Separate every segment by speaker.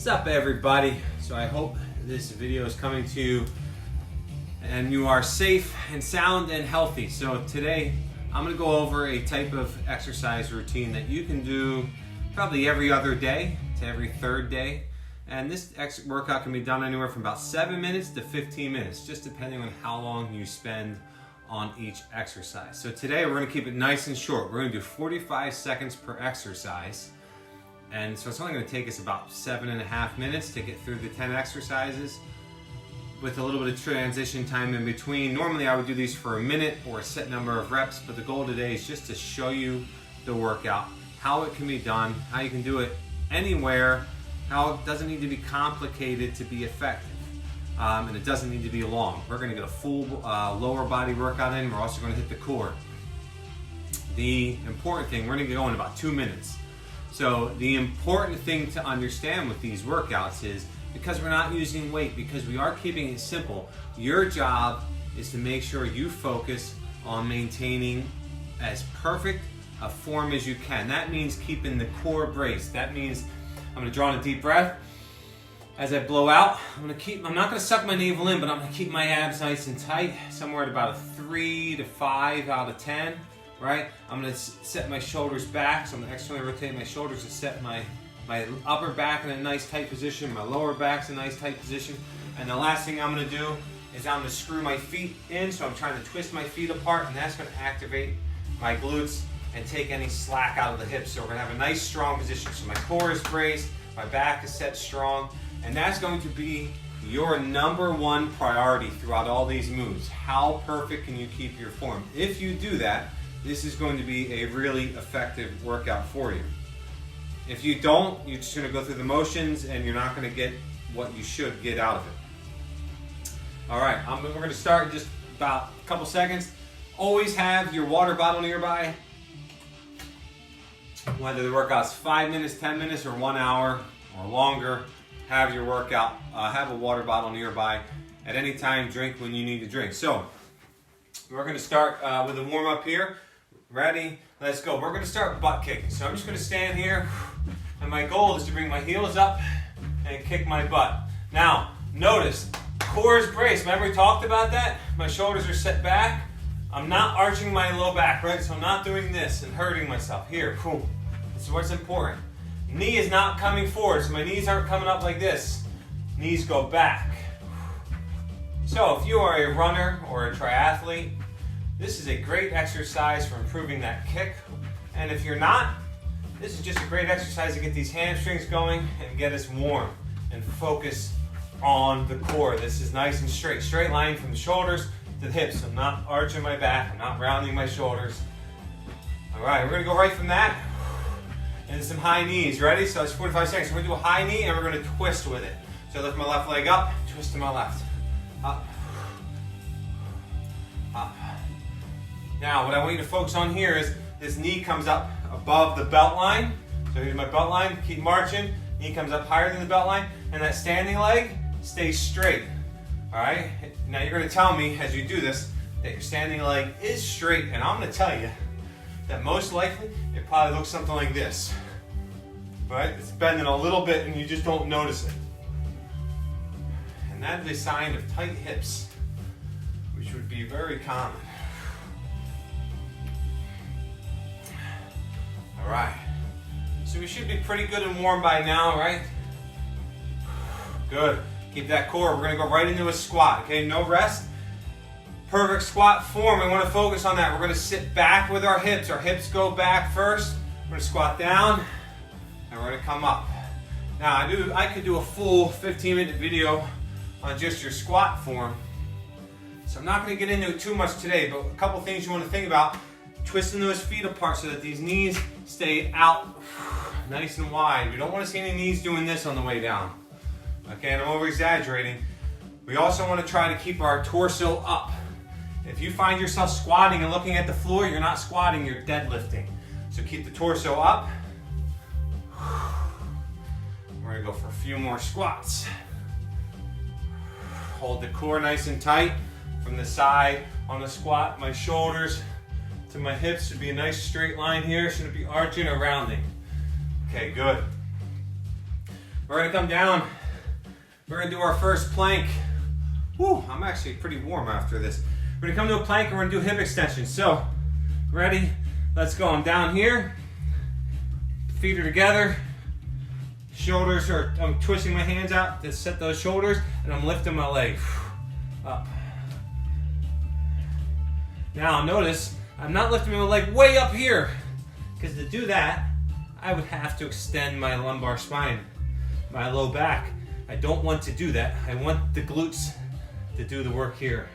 Speaker 1: What's up, everybody? So I hope this video is coming to you and you are safe and sound and healthy. So today I'm going to go over a type of exercise routine that you can do probably every other day to every third day. And this workout can be done anywhere from about 7 minutes to 15 minutes, just depending on how long you spend on each exercise. So today we're going to keep it nice and short. We're going to do 45 seconds per exercise. And so it's only going to take us about 7.5 minutes to get through the 10 exercises with a little bit of transition time in between. Normally I would do these for a minute or a set number of reps, but the goal today is just to show you the workout, how it can be done, how you can do it anywhere, how it doesn't need to be complicated to be effective. And it doesn't need to be long. We're going to get a full lower body workout in. We're also going to hit the core. The important thing, we're going to go in about 2 minutes. So the important thing to understand with these workouts is, because we're not using weight, because we are keeping it simple, your job is to make sure you focus on maintaining as perfect a form as you can. That means keeping the core braced. That means I'm going to draw in a deep breath. As I blow out, I'm not going to suck my navel in, but I'm going to keep my abs nice and tight, somewhere at about a 3 to 5 out of 10. Right? I'm going to set my shoulders back, so I'm going to externally rotate my shoulders to set my upper back in a nice tight position, my lower back's in a nice tight position, and the last thing I'm going to do is I'm going to screw my feet in, so I'm trying to twist my feet apart, and that's going to activate my glutes and take any slack out of the hips. So we're going to have a nice strong position. So my core is braced, my back is set strong, and that's going to be your number one priority throughout all these moves. How perfect can you keep your form? If you do that, this is going to be a really effective workout for you. If you don't, you're just going to go through the motions and you're not going to get what you should get out of it. All right, we're going to start in just about a couple seconds. Always have your water bottle nearby. Whether the workout's 5 minutes, 10 minutes, or 1 hour or longer, have your workout, have a water bottle nearby. At any time, drink when you need to drink. So we're going to start with a warm up here. Ready? Let's go. We're going to start butt kicking. So I'm just going to stand here, and my goal is to bring my heels up and kick my butt. Now, notice, core is braced. Remember we talked about that? My shoulders are set back. I'm not arching my low back, right? So I'm not doing this and hurting myself. Here, this is what's important. Knee is not coming forward, so my knees aren't coming up like this. Knees go back. So if you are a runner or a triathlete, this is a great exercise for improving that kick. And if you're not, this is just a great exercise to get these hamstrings going and get us warm and focus on the core. This is nice and straight line from the shoulders to the hips. I'm not arching my back, I'm not rounding my shoulders. All right, we're gonna go right from that into some high knees. Ready? So it's 45 seconds. We're gonna do a high knee and we're gonna twist with it. So I lift my left leg up, twist to my left. Up, up. Now, what I want you to focus on here is this knee comes up above the belt line. So here's my belt line, keep marching. Knee comes up higher than the belt line, and that standing leg stays straight. All right? Now you're gonna tell me as you do this that your standing leg is straight, and I'm gonna tell you that most likely it probably looks something like this. Right? It's bending a little bit and you just don't notice it. And that is a sign of tight hips, which would be very common. All right, so we should be pretty good and warm by now, right? Good, keep that core. We're gonna go right into a squat, okay? No rest. Perfect squat form, we wanna focus on that. We're gonna sit back with our hips go back first. We're gonna squat down, and we're gonna come up. Now, I could do a full 15-minute video on just your squat form. So I'm not gonna get into it too much today, but a couple things you wanna think about. Twisting those feet apart so that these knees stay out nice and wide. We don't want to see any knees doing this on the way down. Okay, and I'm over exaggerating. We also want to try to keep our torso up. If you find yourself squatting and looking at the floor, you're not squatting, you're deadlifting. So keep the torso up. We're going to go for a few more squats. Hold the core nice and tight from the side on the squat. My shoulders to my hips should be a nice straight line here. Shouldn't be arching or rounding. Okay, good. We're gonna come down. We're gonna do our first plank. Woo, I'm actually pretty warm after this. We're gonna come to a plank and we're gonna do hip extensions. So, ready? Let's go. I'm down here. Feet are together. Shoulders are, I'm twisting my hands out to set those shoulders, and I'm lifting my leg up. Now notice, I'm not lifting my leg way up here, because to do that, I would have to extend my lumbar spine, my low back. I don't want to do that. I want the glutes to do the work here.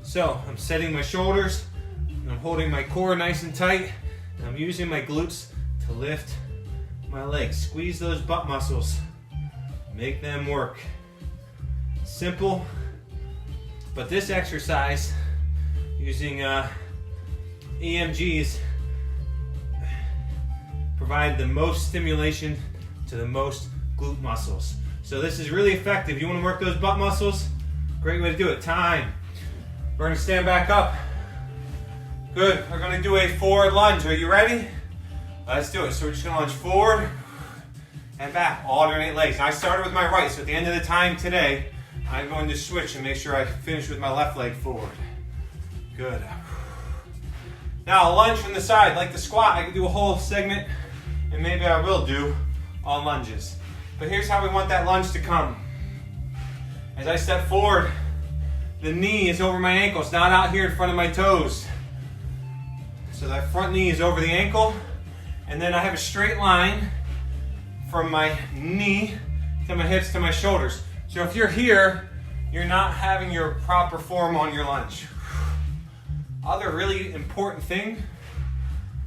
Speaker 1: So I'm setting my shoulders, and I'm holding my core nice and tight, and I'm using my glutes to lift my legs. Squeeze those butt muscles. Make them work. Simple, but this exercise using EMGs provide the most stimulation to the most glute muscles. So this is really effective. You want to work those butt muscles? Great way to do it. Time. We're going to stand back up. Good. We're going to do a forward lunge. Are you ready? Let's do it. So we're just going to lunge forward and back. Alternate legs. Now I started with my right, so at the end of the time today, I'm going to switch and make sure I finish with my left leg forward. Good. Now a lunge from the side, like the squat. I can do a whole segment, and maybe I will do on lunges. But here's how we want that lunge to come. As I step forward, the knee is over my ankle. It's not out here in front of my toes. So that front knee is over the ankle. And then I have a straight line from my knee to my hips to my shoulders. So if you're here, you're not having your proper form on your lunge. Other really important thing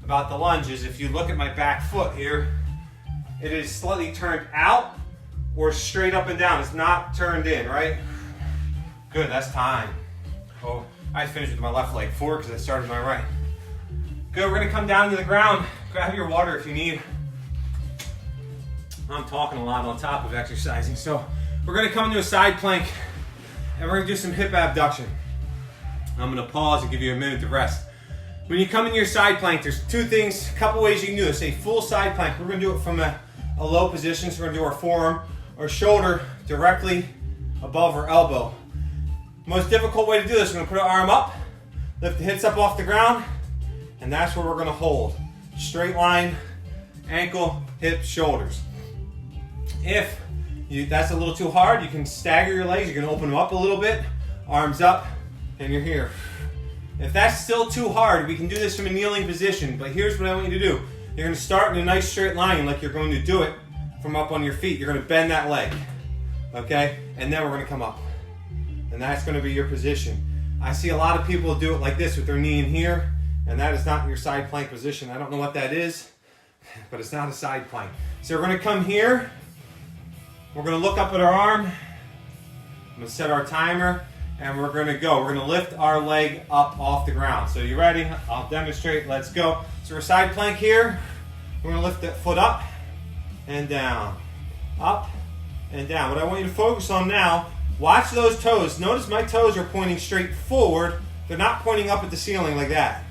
Speaker 1: about the lunge is if you look at my back foot here, it is slightly turned out or straight up and down. It's not turned in, right? Good, that's time. Oh, I finished with my left leg forward because I started with my right. Good, we're gonna come down to the ground. Grab your water if you need. I'm talking a lot on top of exercising. So we're gonna come into a side plank and we're gonna do some hip abduction. I'm gonna pause and give you a minute to rest. When you come into your side plank, there's two things, a couple ways you can do this. A full side plank, we're gonna do it from a low position. So we're gonna do our forearm or shoulder directly above our elbow. Most difficult way to do this, we're gonna put our arm up, lift the hips up off the ground, and that's where we're gonna hold. Straight line, ankle, hips, shoulders. If that's a little too hard, you can stagger your legs. You're gonna open them up a little bit, arms up, and you're here. If that's still too hard, we can do this from a kneeling position, but here's what I want you to do. You're gonna start in a nice straight line like you're going to do it from up on your feet. You're gonna bend that leg, okay? And then we're gonna come up. And that's gonna be your position. I see a lot of people do it like this with their knee in here, and that is not your side plank position. I don't know what that is, but it's not a side plank. So we're gonna come here. We're gonna look up at our arm. I'm gonna set our timer, and we're gonna go. We're gonna lift our leg up off the ground. So you ready? I'll demonstrate, let's go. So we're side plank here. We're gonna lift that foot up and down, up and down. What I want you to focus on now, watch those toes. Notice my toes are pointing straight forward. They're not pointing up at the ceiling like that.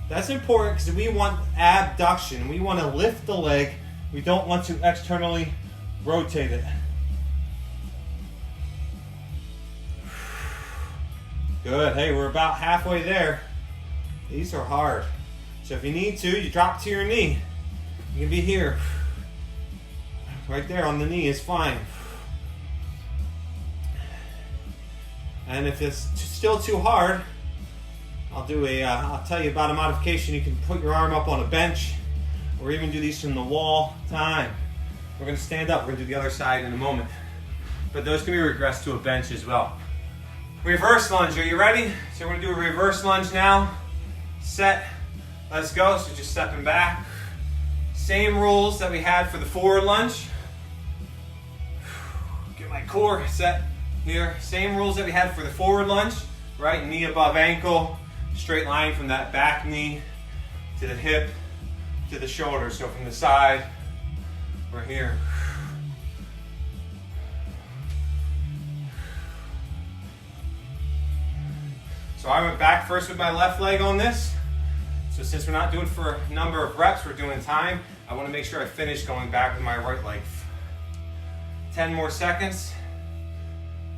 Speaker 1: That's important because we want abduction. We want to lift the leg. We don't want to externally rotate it. Good. Hey, we're about halfway there. These are hard. So if you need to, you drop to your knee. You can be here. Right there on the knee is fine. And if it's still too hard, I'll tell you about a modification. You can put your arm up on a bench or even do these from the wall. Time. We're going to stand up. We're going to do the other side in a moment. But those can be regressed to a bench as well. Reverse lunge. Are you ready? So we're going to do a reverse lunge now. Set. Let's go. So just stepping back. Same rules that we had for the forward lunge. Get my core set here. Same rules that we had for the forward lunge. Right? Knee above ankle. Straight line from that back knee to the hip to the shoulder. So from the side, we're here. So I went back first with my left leg on this. So since we're not doing for a number of reps, we're doing time. I want to make sure I finish going back with my right leg. 10 more seconds.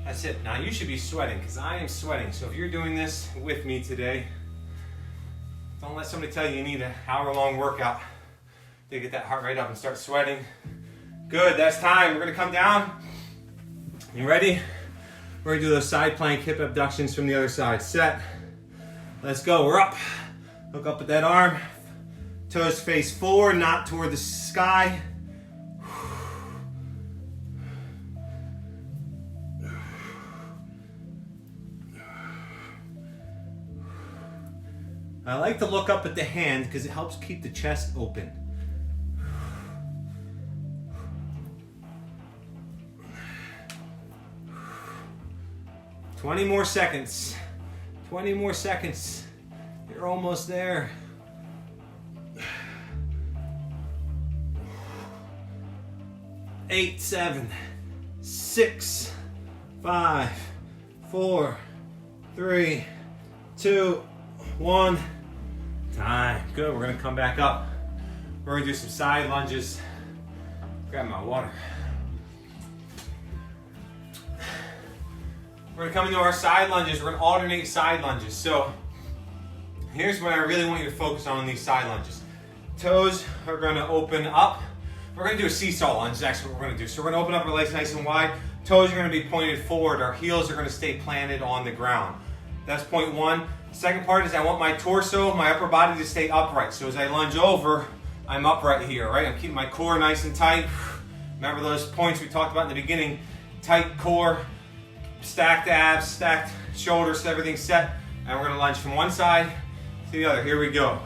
Speaker 1: That's it. Now you should be sweating because I am sweating. So if you're doing this with me today, don't let somebody tell you need an hour-long workout to get that heart rate up and start sweating. Good, that's time. We're gonna come down. You ready? We're gonna do those side plank hip abductions from the other side. Set. Let's go, we're up. Look up at that arm. Toes face forward, not toward the sky. I like to look up at the hand because it helps keep the chest open. "20 more seconds. 20 more seconds. You're almost there. Eight, 7, 6, 5, 4, 3, 2, 1. Time. Good. We're going to come back up. We're going to do some side lunges. Grab my water. We're going to come into our side lunges. We're going to alternate side lunges. So here's what I really want you to focus on these side lunges. Toes are going to open up. We're going to do a seesaw lunge. That's actually what we're going to do. So we're going to open up our legs nice and wide. Toes are going to be pointed forward. Our heels are going to stay planted on the ground. That's point one. Second part is I want my torso, my upper body to stay upright. So as I lunge over, I'm upright here, right? I'm keeping my core nice and tight. Remember those points we talked about in the beginning. Tight core, stacked abs, stacked shoulders, everything set. And we're gonna lunge from one side to the other. Here we go.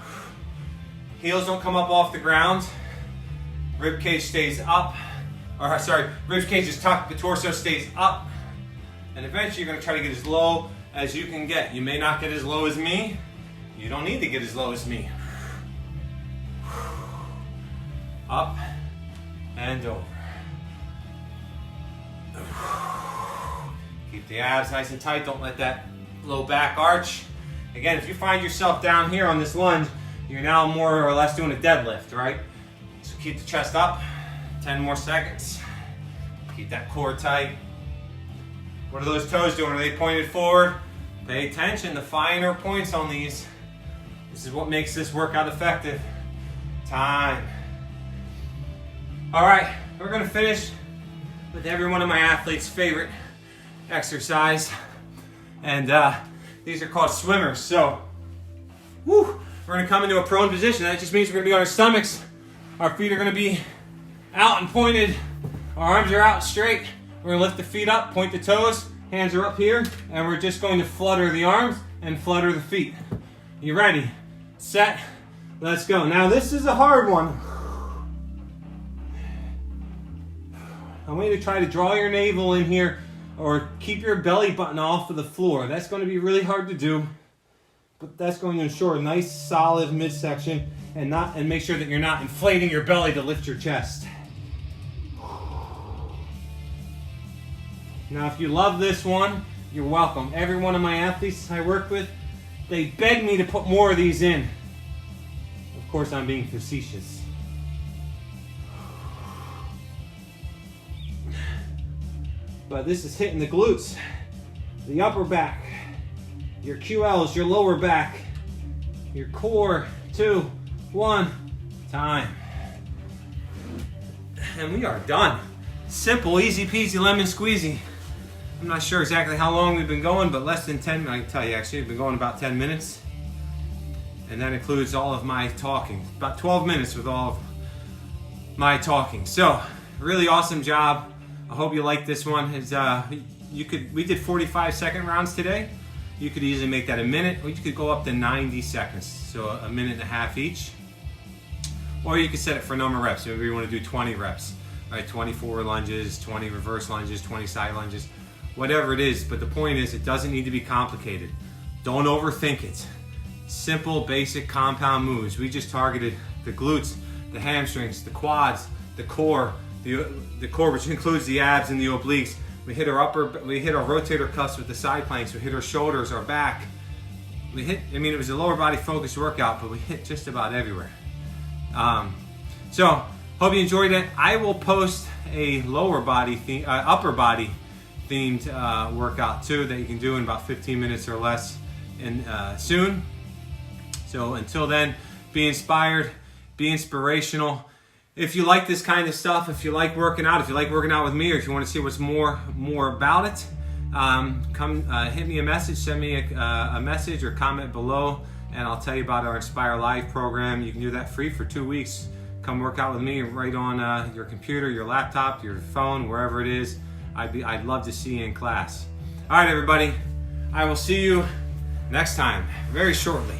Speaker 1: Heels don't come up off the ground. Rib cage stays up. Rib cage is tucked, the torso stays up. And eventually you're gonna try to get as low as you can get. You may not get as low as me. You don't need to get as low as me. Up and over. Keep the abs nice and tight. Don't let that low back arch. Again, if you find yourself down here on this lunge, you're now more or less doing a deadlift, right? So keep the chest up. 10 more seconds. Keep that core tight. What are those toes doing? Are they pointed forward? Pay attention, the finer points on these. This is what makes this workout effective. Time. All right, we're gonna finish with every one of my athletes' favorite exercise. And these are called swimmers. So, we're gonna come into a prone position. That just means we're gonna be on our stomachs. Our feet are gonna be out and pointed. Our arms are out straight. We're gonna lift the feet up, point the toes, hands are up here, and we're just going to flutter the arms and flutter the feet. You ready? Set, let's go. Now this is a hard one. I want you to try to draw your navel in here or keep your belly button off of the floor. That's going to be really hard to do, but that's going to ensure a nice solid midsection and make sure that you're not inflating your belly to lift your chest. Now, if you love this one, you're welcome. Every one of my athletes I work with, they beg me to put more of these in. Of course, I'm being facetious. But this is hitting the glutes, the upper back, your QLs, your lower back, your core. 2, 1, time. And we are done. Simple, easy peasy, lemon squeezy. I'm not sure exactly how long we've been going, but less than 10, I can tell you actually, we've been going about 10 minutes. And that includes all of my talking. About 12 minutes with all of my talking. So, really awesome job. I hope you like this one. We did 45-second rounds today. You could easily make that a minute, or you could go up to 90 seconds. So a minute and a half each. Or you could set it for a number of reps. Maybe you want to do 20 reps. Right, 20 forward lunges, 20 reverse lunges, 20 side lunges, whatever it is. But the point is, it doesn't need to be complicated. Don't overthink it. Simple, basic, compound moves. We just targeted the glutes, the hamstrings, the quads, the core, the core, which includes the abs and the obliques. We hit our rotator cuffs with the side planks. We hit our shoulders, our back. It was a lower body focused workout, but we hit just about everywhere. So, hope you enjoyed it. I will post a lower body upper body themed workout too that you can do in about 15 minutes or less soon. So until then, be inspired, be inspirational. If you like this kind of stuff, if you like working out, if you like working out with me, or if you want to see what's more about it, come hit me a message, send me a message or comment below, and I'll tell you about our Inspire Live program. You can do that free for 2 weeks. Come work out with me right on your computer, your laptop, your phone, wherever it is. I'd love to see you in class. All right, everybody. I will see you next time, very shortly.